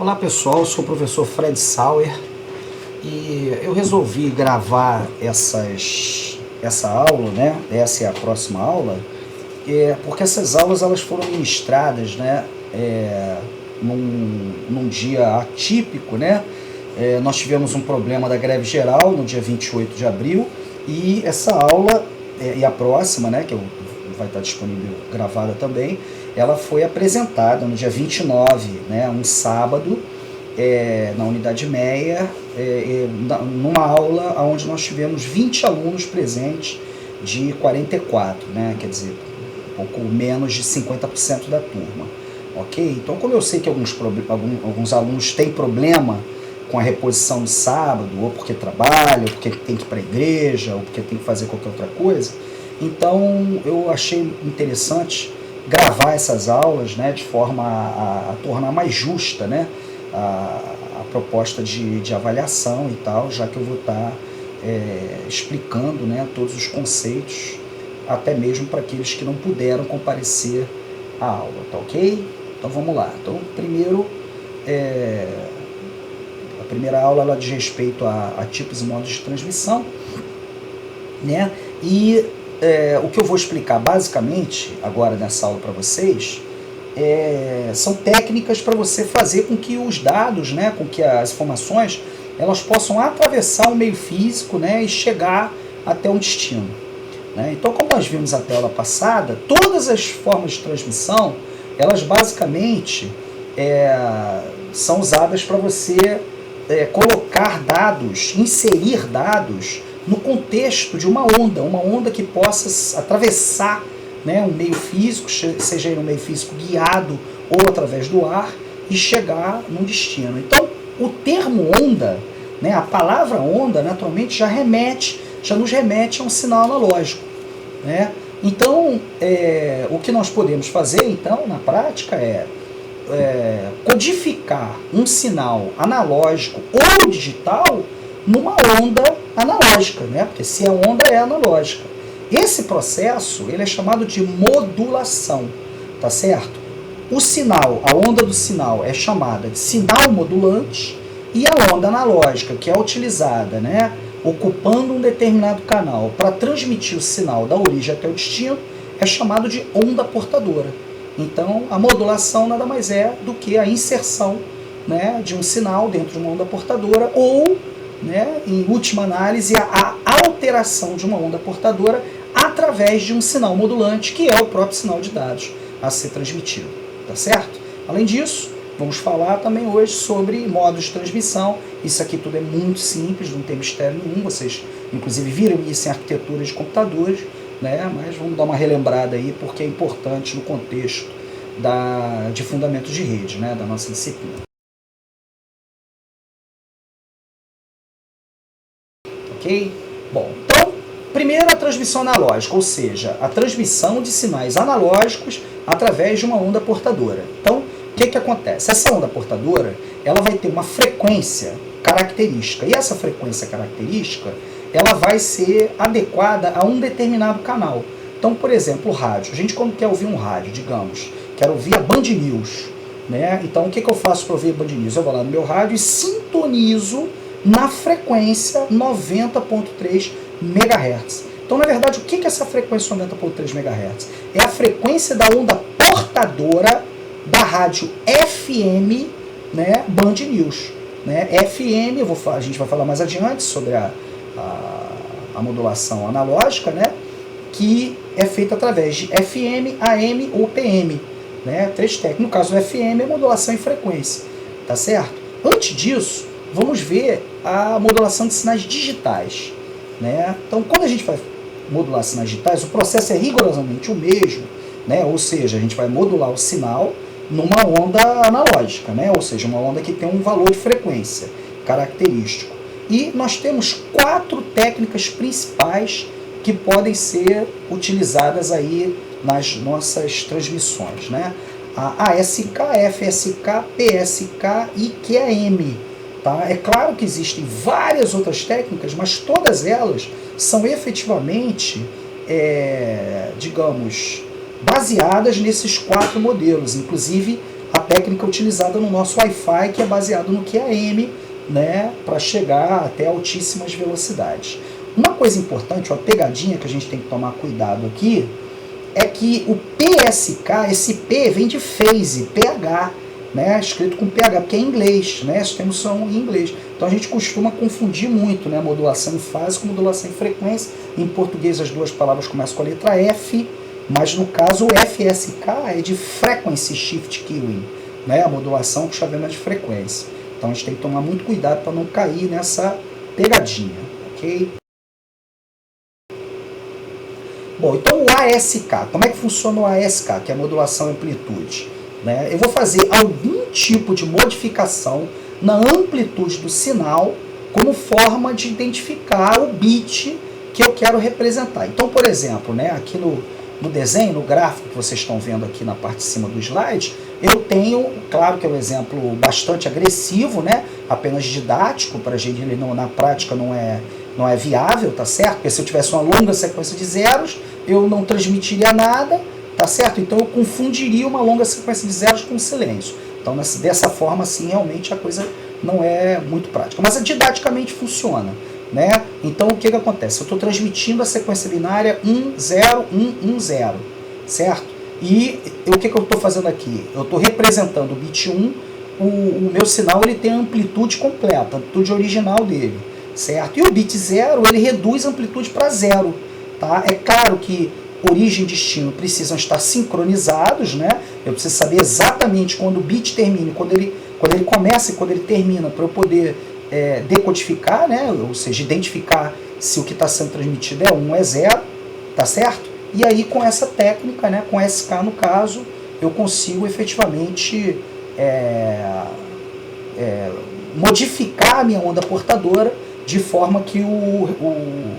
Olá pessoal, eu sou o professor Fred Sauer e eu resolvi gravar essa aula, né? Essa é a próxima aula, porque essas aulas elas foram ministradas, né? Num dia atípico, né? Nós tivemos um problema da greve geral no dia 28 de abril e essa aula, e a próxima, né? Que vai estar disponível gravada também, ela foi apresentada no dia 29, né, um sábado, na Unidade Meia, numa aula onde nós tivemos 20 alunos presentes de 44, né, quer dizer, um pouco menos de 50% da turma. Ok? Então, como eu sei que alguns alunos têm problema com a reposição de sábado, ou porque trabalham, ou porque tem que ir para a igreja, ou porque tem que fazer qualquer outra coisa, então eu achei interessante gravar essas aulas, né, de forma a tornar mais justa, né, a proposta de avaliação e tal, já que eu vou estar explicando, né, todos os conceitos, até mesmo para aqueles que não puderam comparecer à aula, tá ok? Então vamos lá. Então, primeiro, a primeira aula ela diz respeito a tipos e modos de transmissão, né, e o que eu vou explicar basicamente agora nessa aula para vocês são técnicas para você fazer com que os dados, né, com que as informações elas possam atravessar o meio físico, né, e chegar até um destino, né? Então, como nós vimos até a aula passada, todas as formas de transmissão elas basicamente são usadas para você colocar dados, inserir dados no contexto de uma onda que possa atravessar, né, um meio físico, seja ele um meio físico guiado ou através do ar, e chegar num destino. Então, o termo onda, né, a palavra onda, naturalmente, já nos remete a um sinal analógico, né? Então, o que nós podemos fazer, então, na prática, codificar um sinal analógico ou digital numa onda analógica, né? Porque se a onda é analógica. Esse processo ele é chamado de modulação, tá certo? O sinal, a onda do sinal é chamada de sinal modulante, e a onda analógica, que é utilizada, né, ocupando um determinado canal para transmitir o sinal da origem até o destino, é chamado de onda portadora. Então, a modulação nada mais é do que a inserção, né, de um sinal dentro de uma onda portadora, ou, né, em última análise, a alteração de uma onda portadora através de um sinal modulante, que é o próprio sinal de dados a ser transmitido, tá certo? Além disso, vamos falar também hoje sobre modos de transmissão. Isso aqui tudo é muito simples, não tem mistério nenhum, vocês inclusive viram isso em arquitetura de computadores, né? Mas vamos dar uma relembrada aí, porque é importante no contexto de fundamentos de rede, né, da nossa disciplina. Ok? Bom, então, primeiro a transmissão analógica, ou seja, a transmissão de sinais analógicos através de uma onda portadora. Então, o que acontece? Essa onda portadora ela vai ter uma frequência característica, e essa frequência característica ela vai ser adequada a um determinado canal. Então, por exemplo, o rádio. A gente, quando quer ouvir um rádio, digamos, quero ouvir a Band News, né? Então, o que eu faço para ouvir a Band News? Eu vou lá no meu rádio e sintonizo na frequência 90.3 MHz. Então, na verdade, o que é essa frequência 90.3 MHz? É a frequência da onda portadora da rádio FM, né, Band News. Né? FM, a gente vai falar mais adiante sobre a modulação analógica, né, que é feita através de FM, AM ou PM. Né? Três técnicas. No caso do FM, é modulação em frequência. Tá certo? Antes disso, vamos ver a modulação de sinais digitais. Né? Então, quando a gente vai modular sinais digitais, o processo é rigorosamente o mesmo, né? Ou seja, a gente vai modular o sinal numa onda analógica, né? Ou seja, uma onda que tem um valor de frequência característico. E nós temos 4 técnicas principais que podem ser utilizadas aí nas nossas transmissões, né? A ASK, FSK, PSK e QAM. Tá? É claro que existem várias outras técnicas, mas todas elas são efetivamente, digamos, baseadas nesses 4 modelos. Inclusive, a técnica utilizada no nosso Wi-Fi, que é baseado no QAM, né, para chegar até altíssimas velocidades. Uma coisa importante, uma pegadinha que a gente tem que tomar cuidado aqui, é que o PSK, esse P vem de phase, PH, né, escrito com PH, porque é em inglês, né, os termos são em inglês. Então a gente costuma confundir muito, né, modulação em fase com modulação em frequência. Em português as duas palavras começam com a letra F, mas no caso o FSK é de Frequency Shift Keying, né, a modulação com chaveamento de frequência. Então a gente tem que tomar muito cuidado para não cair nessa pegadinha, ok? Bom, então o ASK, como é que funciona o ASK, que é a modulação em amplitude? Né? Eu vou fazer algum tipo de modificação na amplitude do sinal como forma de identificar o bit que eu quero representar. Então, por exemplo, né, aqui no desenho, no gráfico que vocês estão vendo aqui na parte de cima do slide, eu tenho, claro que é um exemplo bastante agressivo, né, apenas didático, para a gente, ele não, na prática não é viável, tá certo? Porque se eu tivesse uma longa sequência de zeros, eu não transmitiria nada, tá certo? Então eu confundiria uma longa sequência de zeros com silêncio. Então dessa forma, assim, realmente a coisa não é muito prática. Mas didaticamente funciona, né? Então o que acontece? Eu estou transmitindo a sequência binária 1, 0, 1, 1, 0, certo? E o que eu estou fazendo aqui? Eu estou representando o bit 1, o meu sinal ele tem a amplitude completa, a amplitude original dele, certo? E o bit 0, ele reduz a amplitude para 0, tá? É claro que origem e destino precisam estar sincronizados, né? Eu preciso saber exatamente quando o bit termina, quando ele começa e quando ele termina, para eu poder decodificar, né? Ou seja, identificar se o que está sendo transmitido é 1 ou é 0, tá certo? E aí com essa técnica, né, com SK no caso, eu consigo efetivamente modificar a minha onda portadora de forma que o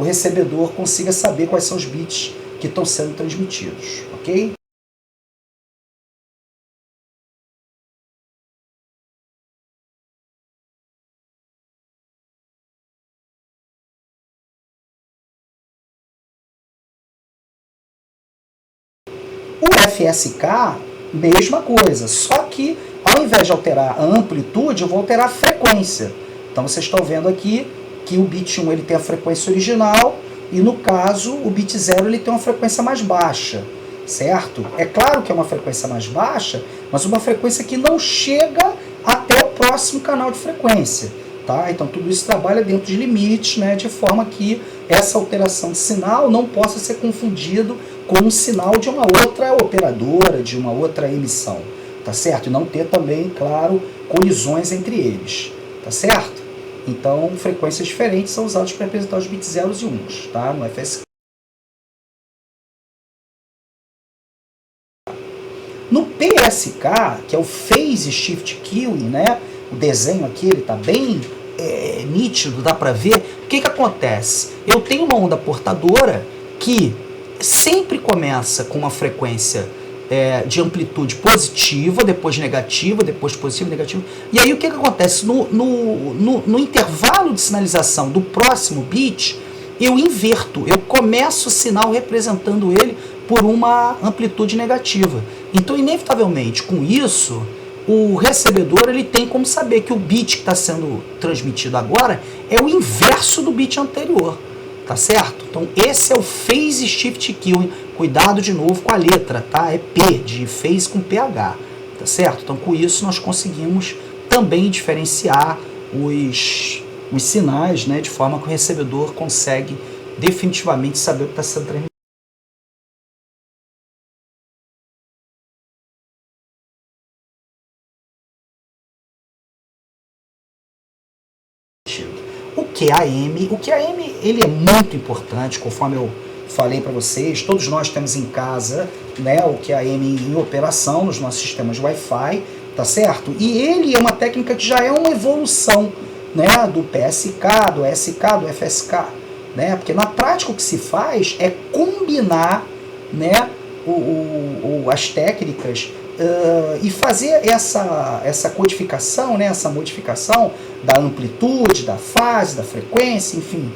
recebedor consiga saber quais são os bits que estão sendo transmitidos, ok? O FSK, mesma coisa, só que ao invés de alterar a amplitude, eu vou alterar a frequência. Então vocês estão vendo aqui que o bit 1 ele tem a frequência original e no caso o bit 0 ele tem uma frequência mais baixa, certo? É claro que é uma frequência mais baixa, mas uma frequência que não chega até o próximo canal de frequência, tá? Então tudo isso trabalha dentro de limites, né, de forma que essa alteração de sinal não possa ser confundido com um sinal de uma outra operadora, de uma outra emissão, tá certo? E não ter também, claro, colisões entre eles, tá certo? Então, frequências diferentes são usadas para representar os bits 0 e 1, tá? No FSK. No PSK, que é o Phase Shift Keying, né? O desenho aqui ele está bem nítido, dá para ver. O que acontece? Eu tenho uma onda portadora que sempre começa com uma frequência de amplitude positiva, depois negativa, depois positiva, negativa. E aí o que acontece? No intervalo de sinalização do próximo bit, eu inverto, eu começo o sinal representando ele por uma amplitude negativa. Então, inevitavelmente, com isso, o recebedor ele tem como saber que o bit que está sendo transmitido agora é o inverso do bit anterior. Tá certo? Então esse é o Phase Shift Keying. Cuidado de novo com a letra, tá? É P, de phase com PH, tá certo? Então com isso nós conseguimos também diferenciar os sinais, né? De forma que o recebedor consegue definitivamente saber o que está sendo transmitido. O QAM ele é muito importante, conforme eu falei para vocês, todos nós temos em casa, né, o QAM em operação nos nossos sistemas de Wi-Fi, tá certo? E ele é uma técnica que já é uma evolução, né, do PSK, do SK, do FSK, né? Porque na prática o que se faz é combinar, né, as técnicas e fazer essa codificação, né, essa modificação da amplitude, da fase, da frequência, enfim,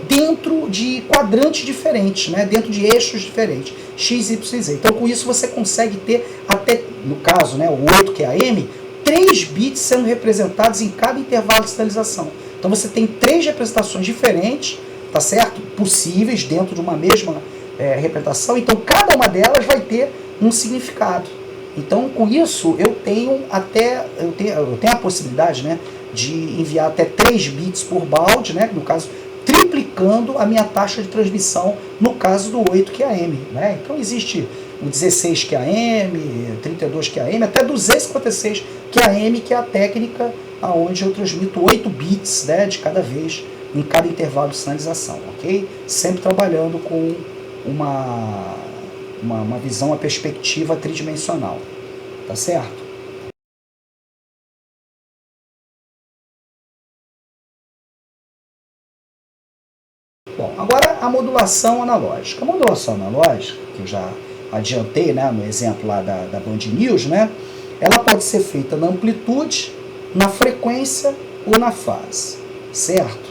dentro de quadrantes diferentes, né? Dentro de eixos diferentes, X, Y, Z. Então, com isso, você consegue ter até, no caso, né, o 8QAM, 3 bits sendo representados em cada intervalo de sinalização. Então, você tem 3 representações diferentes, tá certo? Possíveis dentro de uma mesma representação. Então, cada uma delas vai ter um significado. Então, com isso, eu tenho a possibilidade, né, de enviar até 3 bits por baud, né, no caso, triplicando a minha taxa de transmissão no caso do 8QAM. Né? Então, existe o 16QAM, 32QAM, até 256QAM, que é a técnica onde eu transmito 8 bits, né, de cada vez em cada intervalo de sinalização, ok? Sempre trabalhando com uma visão, uma perspectiva tridimensional, tá certo? Bom, agora a modulação analógica. A modulação analógica, que eu já adiantei, né, no exemplo lá da Band News, né, ela pode ser feita na amplitude, na frequência ou na fase, certo?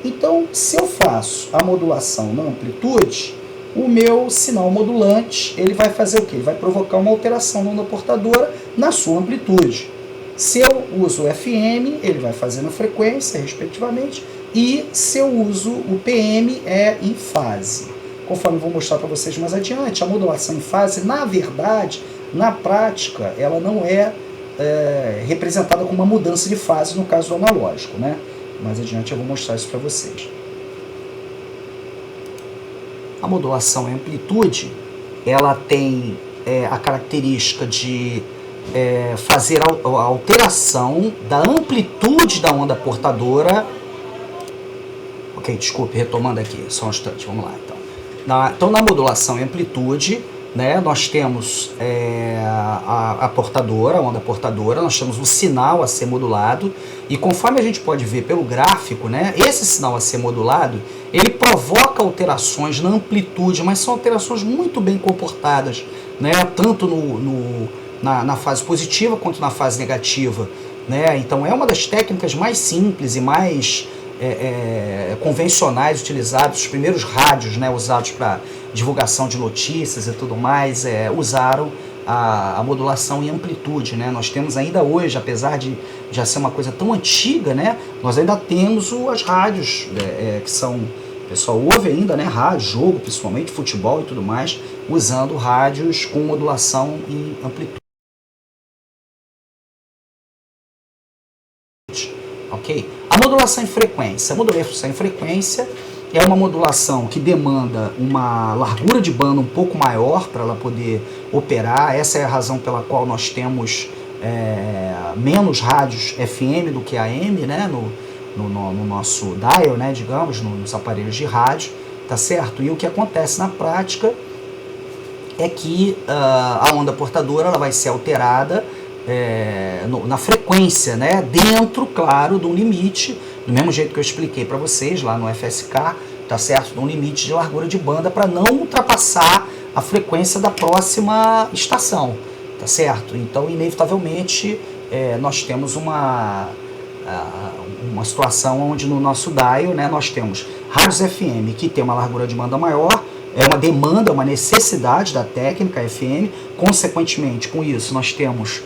Então, se eu faço a modulação na amplitude, o meu sinal modulante, ele vai fazer o quê? Ele vai provocar uma alteração na onda portadora na sua amplitude. Se eu uso o FM, ele vai fazer na frequência, respectivamente, e se eu uso o PM, é em fase. Conforme eu vou mostrar para vocês mais adiante, a modulação em fase, na verdade, na prática, ela não é representada como uma mudança de fase no caso do analógico, né? Mais adiante eu vou mostrar isso para vocês. A modulação em amplitude, ela tem a característica de fazer a alteração da amplitude da onda portadora. Ok, desculpe, retomando aqui, só um instante, vamos lá. Então, na modulação em amplitude, né, nós temos a portadora, a onda portadora, nós temos o sinal a ser modulado, e conforme a gente pode ver pelo gráfico, né, esse sinal a ser modulado, ele provoca alterações na amplitude, mas são alterações muito bem comportadas, né, tanto na fase positiva quanto na fase negativa. Né? Então é uma das técnicas mais simples e mais convencionais utilizados, os primeiros rádios, né, usados para divulgação de notícias e tudo mais, usaram a modulação em amplitude. Né? Nós temos ainda hoje, apesar de já ser uma coisa tão antiga, né, nós ainda temos as rádios que são, o pessoal ouve ainda, né, rádio, jogo, principalmente futebol e tudo mais, usando rádios com modulação em amplitude. Ok? A modulação em frequência. A modulação em frequência é uma modulação que demanda uma largura de banda um pouco maior para ela poder operar. Essa é a razão pela qual nós temos menos rádios FM do que AM, né, no nosso dial, né, digamos, nos aparelhos de rádio, tá certo? E o que acontece na prática é que a onda portadora ela vai ser alterada na frequência, né, dentro, claro, de um limite, do mesmo jeito que eu expliquei para vocês lá no FSK, tá certo? De um limite de largura de banda para não ultrapassar a frequência da próxima estação, tá certo? Então, inevitavelmente, nós temos uma situação onde no nosso dial, né, nós temos rádios FM que tem uma largura de banda maior, é uma demanda, uma necessidade da técnica FM, consequentemente, com isso, nós temos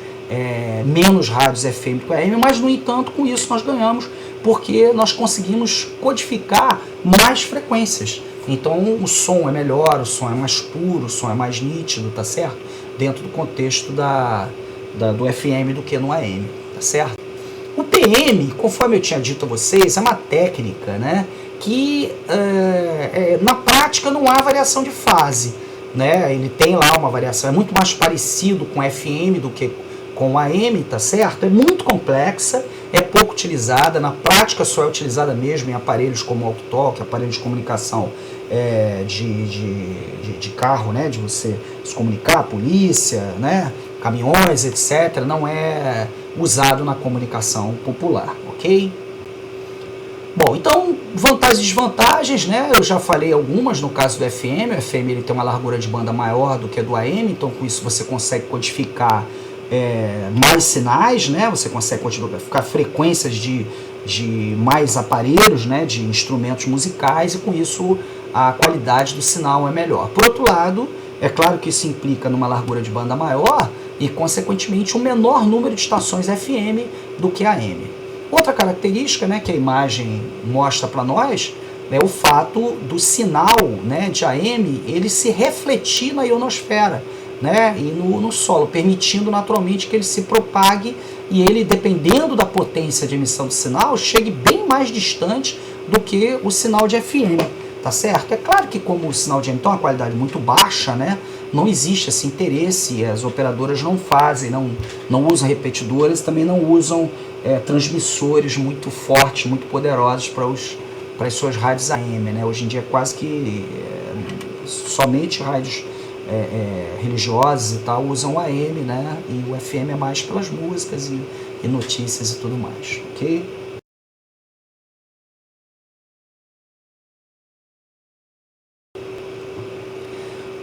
menos rádios FM do que AM, mas, no entanto, com isso nós ganhamos, porque nós conseguimos codificar mais frequências. Então, o som é melhor, o som é mais puro, o som é mais nítido, tá certo? Dentro do contexto do FM do que no AM, tá certo? O PM, conforme eu tinha dito a vocês, é uma técnica, né, que na prática não há variação de fase, né? Ele tem lá uma variação, é muito mais parecido com FM do que com AM, tá certo? É muito complexa, é pouco utilizada, na prática só é utilizada mesmo em aparelhos como walkie-talkie, aparelhos de comunicação de carro, né? De você se comunicar, polícia, né? Caminhões, etc. Não é usado na comunicação popular, ok? Bom, então, vantagens e desvantagens, né? Eu já falei algumas no caso do FM. O FM ele tem uma largura de banda maior do que a do AM, então com isso você consegue codificar mais sinais, né? Você consegue codificar frequências de de mais aparelhos, né, de instrumentos musicais, e com isso a qualidade do sinal é melhor. Por outro lado, é claro que isso implica numa largura de banda maior e, consequentemente, um menor número de estações FM do que AM. Outra característica, né, que a imagem mostra para nós é o fato do sinal, né, de AM ele se refletir na ionosfera, né, e no solo, permitindo naturalmente que ele se propague e ele, dependendo da potência de emissão do sinal, chegue bem mais distante do que o sinal de FM, tá certo? É claro que como o sinal de AM tem uma qualidade muito baixa, né, não existe esse interesse, as operadoras não fazem, não usam repetidores, também não usam transmissores muito fortes, muito poderosos para as suas rádios AM, né? Hoje em dia quase que somente rádios religiosas e tal usam AM, né? E o FM é mais pelas músicas e notícias e tudo mais, ok?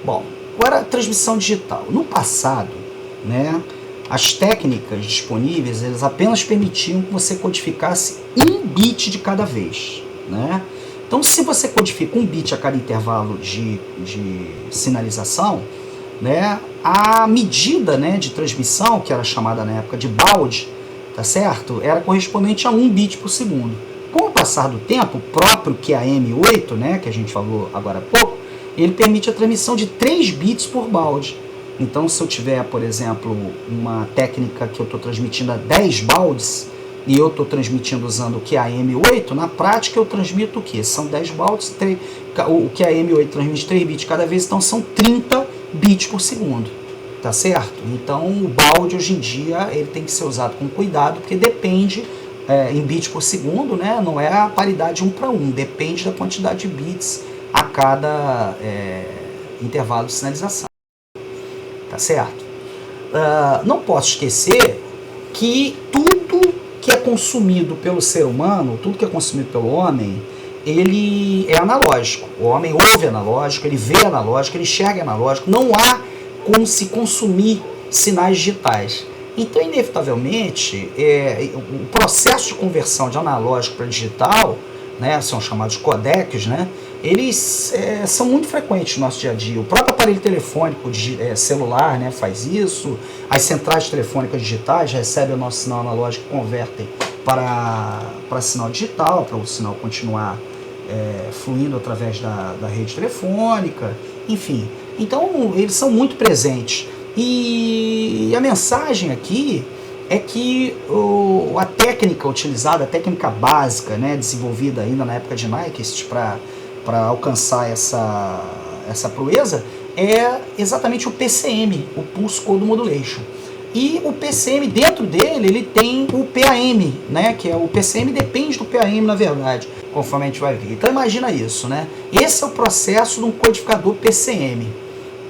Bom, agora a transmissão digital. No passado, né, as técnicas disponíveis elas apenas permitiam que você codificasse um bit de cada vez, né? Então, se você codifica um bit a cada intervalo de sinalização, né, a medida, né, de transmissão, que era chamada na época de baud, tá certo? Era correspondente a 1 bit por segundo. Com o passar do tempo, o próprio QAM8, né, que a gente falou agora há pouco, ele permite a transmissão de 3 bits por baud. Então, se eu tiver, por exemplo, uma técnica que eu estou transmitindo a 10 bauds, e eu estou transmitindo usando o QAM8, na prática eu transmito o quê? São 10 bauds, o QAM8 transmite 3 bits cada vez, então são 30 bits por segundo, tá certo? Então o baud hoje em dia ele tem que ser usado com cuidado, porque depende em bits por segundo, né? Não é a paridade 1 para 1, depende da quantidade de bits a cada intervalo de sinalização, tá certo? Não posso esquecer que tudo que é consumido pelo ser humano, tudo que é consumido pelo homem, ele é analógico. O homem ouve analógico, ele vê analógico, ele enxerga analógico. Não há como se consumir sinais digitais. Então, inevitavelmente, o processo de conversão de analógico para digital, né, são chamados codecs, né, eles são muito frequentes no nosso dia a dia. O próprio aparelho telefônico celular, né, faz isso. As centrais telefônicas digitais recebem o nosso sinal analógico e convertem para sinal digital, para o sinal continuar fluindo através da rede telefônica, enfim. Então, eles são muito presentes. E a mensagem aqui é que a técnica utilizada, a técnica básica, né, desenvolvida ainda na época de Nyquist para alcançar essa proeza, é exatamente o PCM, o Pulse Code Modulation. E o PCM, dentro dele, ele tem o PAM, né, que é o PCM depende do PAM, na verdade, conforme a gente vai ver. Então imagina isso, né? Esse é o processo de um codificador PCM,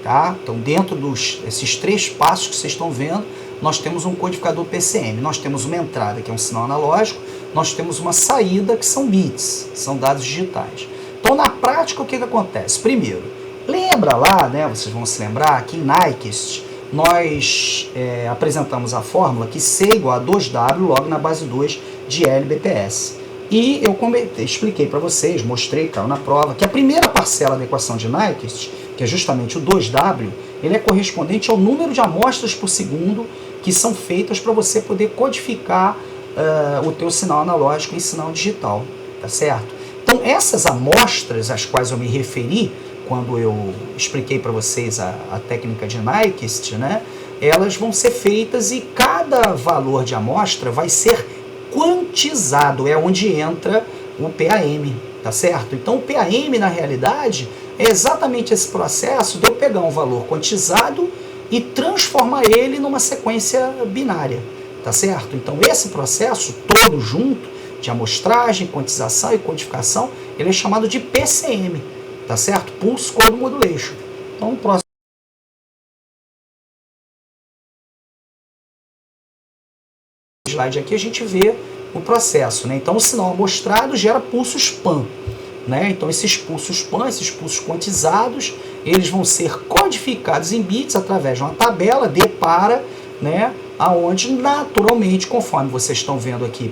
tá? Então dentro desses 3 passos que vocês estão vendo, nós temos um codificador PCM. Nós temos uma entrada, que é um sinal analógico, nós temos uma saída, que são bits, são dados digitais. Então, na prática, o que acontece? Primeiro, lembra lá, né, vocês vão se lembrar, que em Nyquist nós apresentamos a fórmula que C igual a 2W logo na base 2 de LBPS. E eu expliquei para vocês, mostrei, caiu na prova, que a primeira parcela da equação de Nyquist, que é justamente o 2W, ele é correspondente ao número de amostras por segundo que são feitas para você poder codificar o teu sinal analógico em sinal digital, tá certo? Então essas amostras às quais eu me referi quando eu expliquei para vocês a técnica de Nyquist, né, elas vão ser feitas e cada valor de amostra vai ser quantizado, é onde entra o PAM, tá certo? Então o PAM na realidade é exatamente esse processo de eu pegar um valor quantizado e transformar ele numa sequência binária, tá certo? Então esse processo todo junto, de amostragem, quantização e codificação, ele é chamado de PCM, tá certo? Pulse Code Modulation. Então o próximo slide aqui a gente vê o processo, né? Então o sinal amostrado gera pulsos PAN, né? Então esses pulsos PAN, esses pulsos quantizados, eles vão ser codificados em bits através de uma tabela de para, né? Aonde naturalmente, conforme vocês estão vendo aqui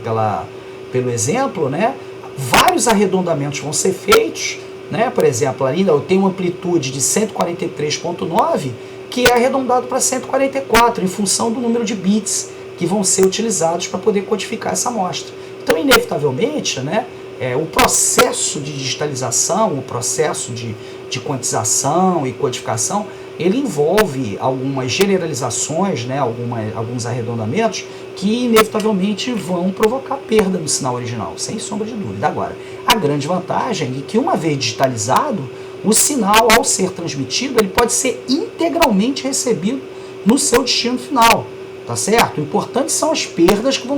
pelo exemplo, né, vários arredondamentos vão ser feitos, né, por exemplo, ali eu tenho uma amplitude de 143.9 que é arredondado para 144 em função do número de bits que vão ser utilizados para poder codificar essa amostra. Então, inevitavelmente, né, o processo de digitalização, o processo de quantização e codificação, ele envolve algumas generalizações, né, alguns arredondamentos que inevitavelmente vão provocar perda no sinal original, sem sombra de dúvida. Agora, a grande vantagem é que uma vez digitalizado, o sinal, ao ser transmitido, ele pode ser integralmente recebido no seu destino final, tá certo? O importante são as perdas que vão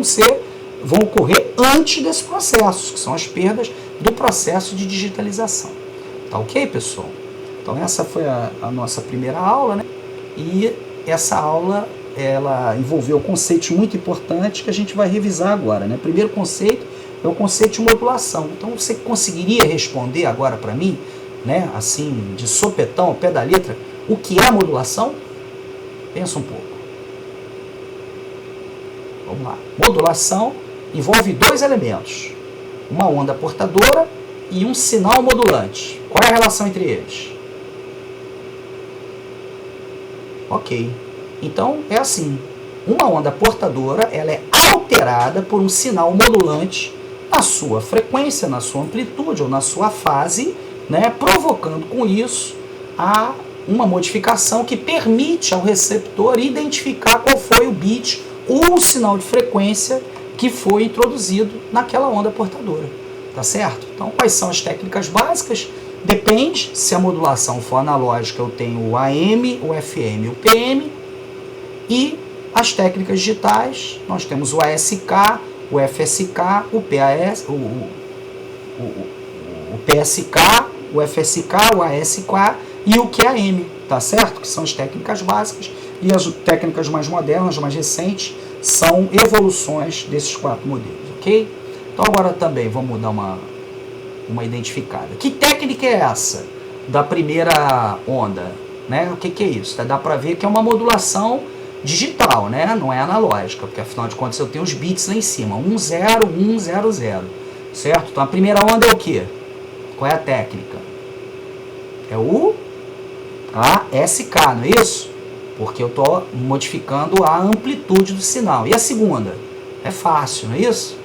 ocorrer antes desse processo, que são as perdas do processo de digitalização. Tá ok, pessoal? Então essa foi a nossa primeira aula, né? E essa aula, ela envolveu conceitos muito importantes que a gente vai revisar agora, né? Primeiro conceito é o conceito de modulação. Então você conseguiria responder agora para mim, né, assim, de sopetão, ao pé da letra, o que é a modulação? Pensa um pouco. Vamos lá. Modulação envolve dois elementos, uma onda portadora e um sinal modulante. Qual é a relação entre eles? Ok. Então, é assim. Uma onda portadora, ela é alterada por um sinal modulante na sua frequência, na sua amplitude ou na sua fase, né, provocando com isso uma modificação que permite ao receptor identificar qual foi o bit ou o sinal de frequência que foi introduzido naquela onda portadora, tá certo? Então, quais são as técnicas básicas? Depende, se a modulação for analógica, eu tenho o AM, o FM e o PM, e as técnicas digitais, nós temos o ASK, o FSK, o PAS, o PSK, o FSK, o ASK e o QAM, tá certo? Que são as técnicas básicas, e as técnicas mais modernas, mais recentes, são evoluções desses quatro modelos, ok? Então agora também vamos dar uma identificada. Que técnica é essa da primeira onda? Né? O que é isso? Dá para ver que é uma modulação digital, né? Não é analógica, porque afinal de contas eu tenho os bits lá em cima, 1, 0, 1, 0, 0, certo? Então a primeira onda é o quê? Qual é a técnica? É o ASK, não é isso? Porque eu estou modificando a amplitude do sinal. E a segunda? É fácil, não é isso?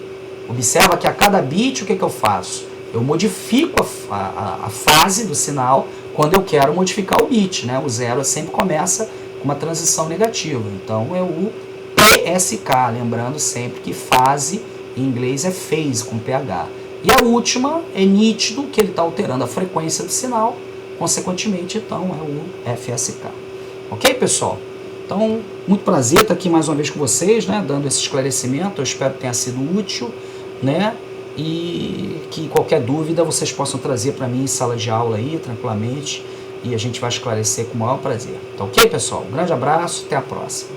Observa que a cada bit, o que eu faço? Eu modifico a fase do sinal quando eu quero modificar o bit, né? O 0 sempre começa com uma transição negativa. Então é o PSK, lembrando sempre que fase em inglês é phase, com PH. E a última é nítido que ele está alterando a frequência do sinal, consequentemente, então é o FSK. Ok, pessoal? Então, muito prazer estar aqui mais uma vez com vocês, né, dando esse esclarecimento. Eu espero que tenha sido útil, né, e que qualquer dúvida vocês possam trazer para mim em sala de aula aí, tranquilamente, e a gente vai esclarecer com o maior prazer. Tá ok, pessoal? Um grande abraço, até a próxima.